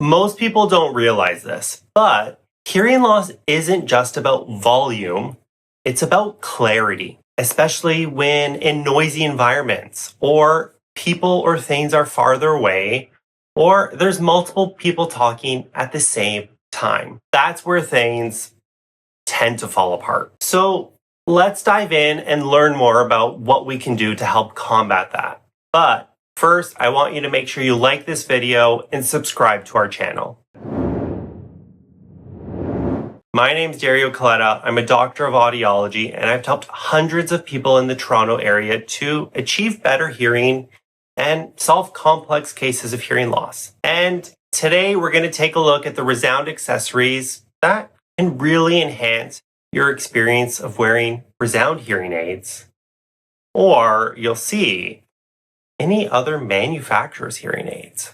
Most people don't realize this, but hearing loss isn't just about volume, it's about clarity, especially when in noisy environments, or people or things are farther away, or there's multiple people talking at the same time. That's where things tend to fall apart. So let's dive in and learn more about what we can do to help combat that. But first, I want you to make sure you like this video and subscribe to our channel. My name is Dario Coletta. I'm a doctor of audiology, and I've helped hundreds of people in the Toronto area to achieve better hearing and solve complex cases of hearing loss. And today we're going to take a look at the ReSound accessories that can really enhance your experience of wearing ReSound hearing aids, or you'll see any other manufacturer's hearing aids.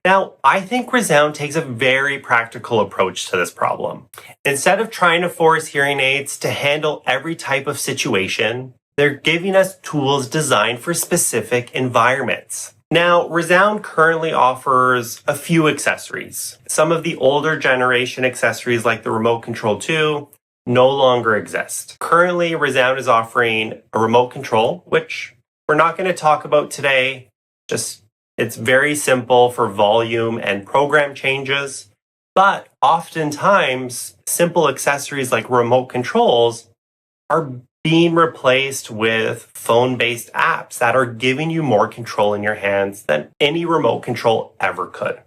Now, I think ReSound takes a very practical approach to this problem. Instead of trying to force hearing aids to handle every type of situation, they're giving us tools designed for specific environments. Now, ReSound currently offers a few accessories. Some of the older generation accessories like the Remote Control 2 no longer exist. Currently, ReSound is offering a remote control, which we're not going to talk about today. It's very simple for volume and program changes, but oftentimes simple accessories like remote controls are being replaced with phone-based apps that are giving you more control in your hands than any remote control ever could.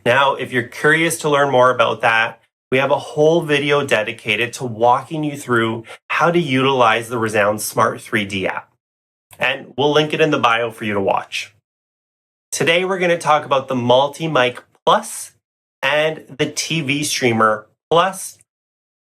Now, if you're curious to learn more about that, we have a whole video dedicated to walking you through how to utilize the ReSound Smart 3D app. And we'll link it in the bio for you to watch. Today, we're going to talk about the Multi-Mic Plus and the TV Streamer Plus.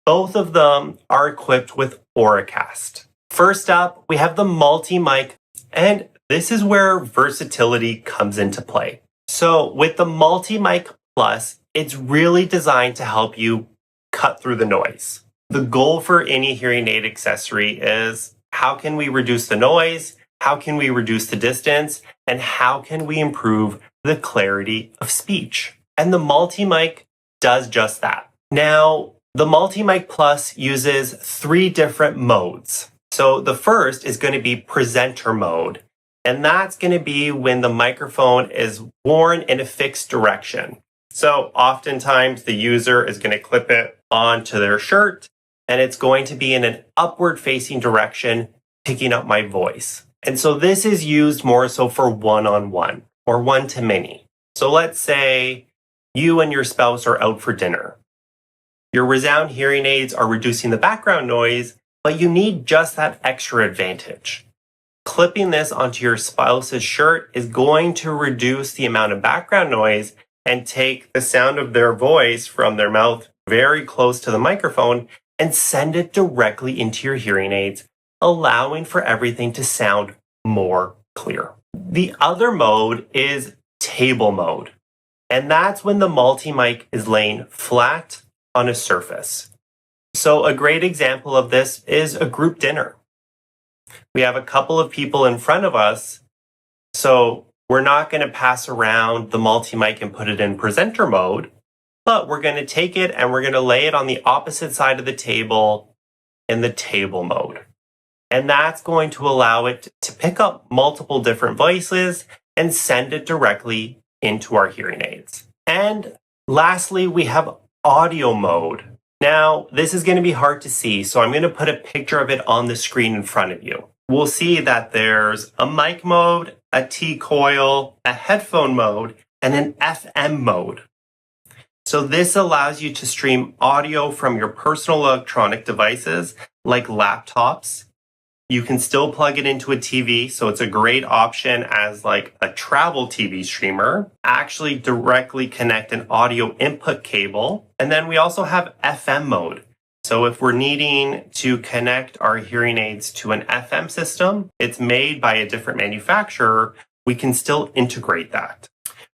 Both of them are equipped with Auracast. First up, we have the Multi-Mic, and this is where versatility comes into play. So with the Multi-Mic Plus, it's really designed to help you cut through the noise. The goal for any hearing aid accessory is how can we reduce the noise? How can we reduce the distance? And how can we improve the clarity of speech? And the Multi-Mic does just that. Now, the Multi-Mic Plus uses 3 different modes. So the first is going to be presenter mode. And that's going to be when the microphone is worn in a fixed direction. So oftentimes the user is going to clip it onto their shirt, and it's going to be in an upward facing direction, picking up my voice. And so this is used more so for one-on-one or one-to-many. So let's say you and your spouse are out for dinner. Your ReSound hearing aids are reducing the background noise, but you need just that extra advantage. Clipping this onto your spouse's shirt is going to reduce the amount of background noise and take the sound of their voice from their mouth very close to the microphone and send it directly into your hearing aids, allowing for everything to sound more clear. The other mode is table mode, and that's when the Multi-Mic is laying flat on a surface. So a great example of this is a group dinner. We have a couple of people in front of us, so we're not going to pass around the Multi-Mic and put it in presenter mode, but we're going to take it and we're going to lay it on the opposite side of the table in the table mode. And that's going to allow it to pick up multiple different voices and send it directly into our hearing aids. And lastly, we have audio mode. Now, this is going to be hard to see, so I'm going to put a picture of it on the screen in front of you. We'll see that there's a mic mode, a T-coil, a headphone mode, and an FM mode. So this allows you to stream audio from your personal electronic devices like laptops. You can still plug it into a TV, so it's a great option as like a travel TV streamer. Actually directly connect an audio input cable. And then we also have FM mode. So if we're needing to connect our hearing aids to an FM system, it's made by a different manufacturer, we can still integrate that.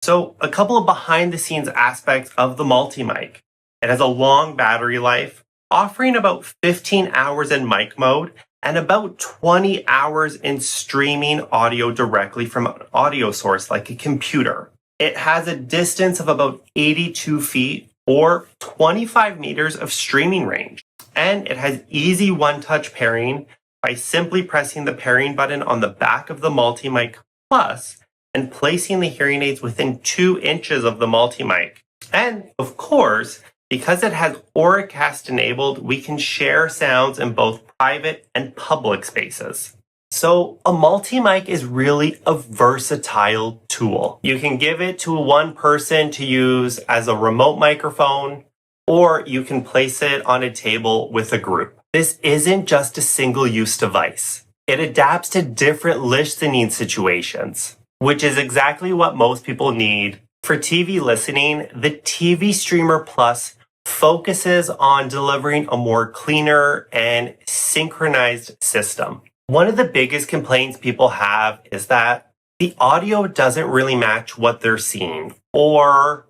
So a couple of behind the scenes aspects of the Multi-Mic. It has a long battery life, offering about 15 hours in mic mode and about 20 hours in streaming audio directly from an audio source like a computer. It has a distance of about 82 feet or 25 meters of streaming range. And it has easy one-touch pairing by simply pressing the pairing button on the back of the multi-mic plus and placing the hearing aids within 2 inches of the multi-mic. And of course, because it has Auracast enabled, we can share sounds in both private and public spaces. So a multi-mic is really a versatile tool. You can give it to one person to use as a remote microphone, or you can place it on a table with a group. This isn't just a single-use device. It adapts to different listening situations, which is exactly what most people need. For TV listening, the TV Streamer Plus focuses on delivering a more cleaner and synchronized system. One of the biggest complaints people have is that the audio doesn't really match what they're seeing, or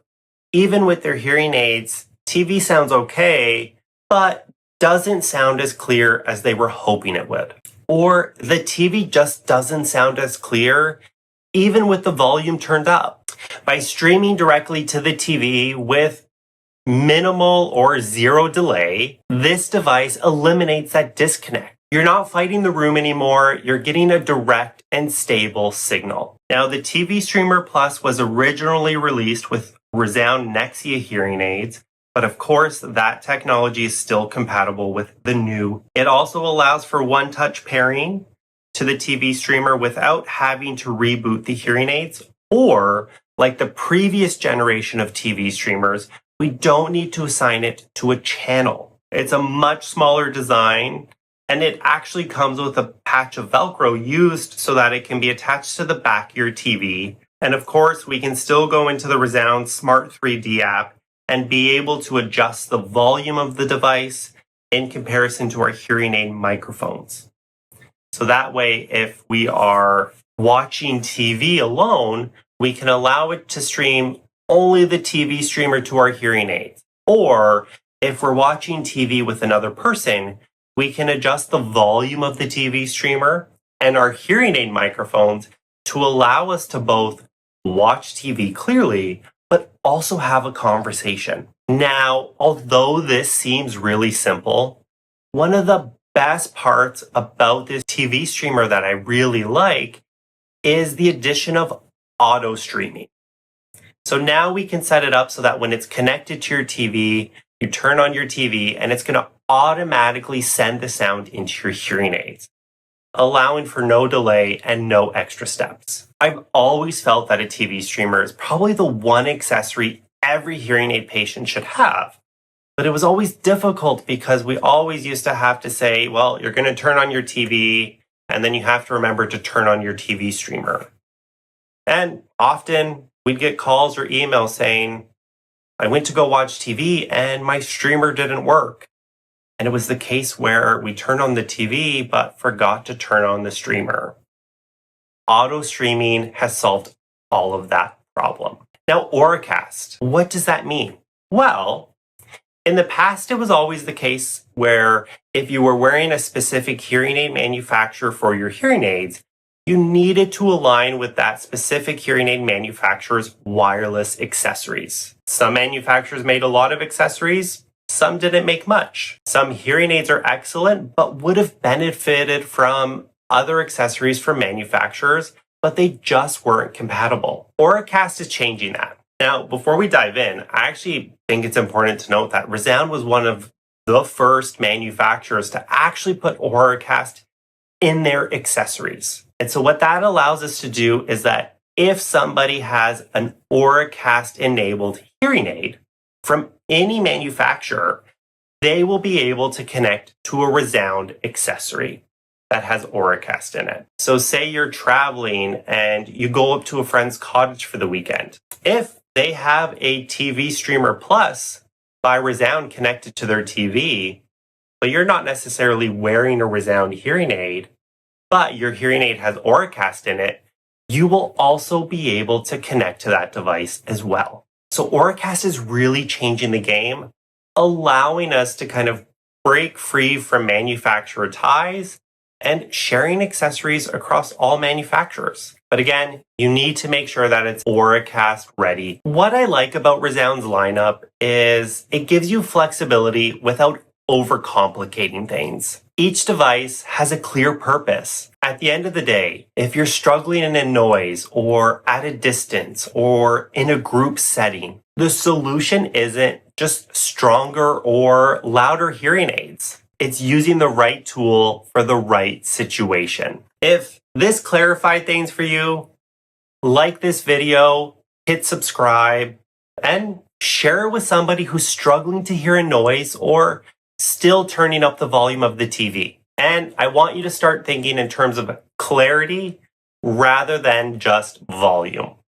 even with their hearing aids, TV sounds okay, but doesn't sound as clear as they were hoping it would. Or the TV just doesn't sound as clear, even with the volume turned up. By streaming directly to the TV with minimal or zero delay, this device eliminates that disconnect. You're not fighting the room anymore, you're getting a direct and stable signal. Now, the TV Streamer Plus was originally released with ReSound Nexia hearing aids, but of course, that technology is still compatible with the new. It also allows for one-touch pairing to the TV streamer without having to reboot the hearing aids, or like the previous generation of TV streamers, we don't need to assign it to a channel. It's a much smaller design, and it actually comes with a patch of Velcro used so that it can be attached to the back of your TV. And of course, we can still go into the ReSound Smart 3D app and be able to adjust the volume of the device in comparison to our hearing aid microphones. So that way, if we are watching TV alone, we can allow it to stream only the TV streamer to our hearing aids. Or if we're watching TV with another person, we can adjust the volume of the TV streamer and our hearing aid microphones to allow us to both watch TV clearly, but also have a conversation. Now, although this seems really simple, one of the best parts about this TV streamer that I really like is the addition of auto streaming. So now we can set it up so that when it's connected to your TV, you turn on your TV and it's going to automatically send the sound into your hearing aids, allowing for no delay and no extra steps. I've always felt that a TV streamer is probably the one accessory every hearing aid patient should have. But it was always difficult because we always used to have to say, well, you're going to turn on your TV, and then you have to remember to turn on your TV streamer. And often we'd get calls or emails saying, I went to go watch TV and my streamer didn't work. And it was the case where we turned on the TV but forgot to turn on the streamer. Auto streaming has solved all of that problem. Now, Auracast, what does that mean? Well, in the past, it was always the case where if you were wearing a specific hearing aid manufacturer for your hearing aids, you needed to align with that specific hearing aid manufacturer's wireless accessories. Some manufacturers made a lot of accessories, some didn't make much. Some hearing aids are excellent, but would have benefited from other accessories from manufacturers, but they just weren't compatible. Auracast is changing that. Now, before we dive in, I actually think it's important to note that ReSound was one of the first manufacturers to actually put Auracast in their accessories. And so what that allows us to do is that if somebody has an Auracast enabled hearing aid from any manufacturer, they will be able to connect to a ReSound accessory that has Auracast in it. So say you're traveling and you go up to a friend's cottage for the weekend. If they have a TV Streamer Plus by ReSound connected to their TV, but you're not necessarily wearing a ReSound hearing aid, but your hearing aid has Auracast in it, you will also be able to connect to that device as well. So Auracast is really changing the game, allowing us to kind of break free from manufacturer ties and sharing accessories across all manufacturers. But again, you need to make sure that it's Auracast ready. What I like about ReSound's lineup is it gives you flexibility without overcomplicating things. Each device has a clear purpose. At the end of the day, if you're struggling in a noise or at a distance or in a group setting, the solution isn't just stronger or louder hearing aids. It's using the right tool for the right situation. If this clarified things for you, like this video, hit subscribe, and share it with somebody who's struggling to hear a noise or still turning up the volume of the TV. And I want you to start thinking in terms of clarity rather than just volume.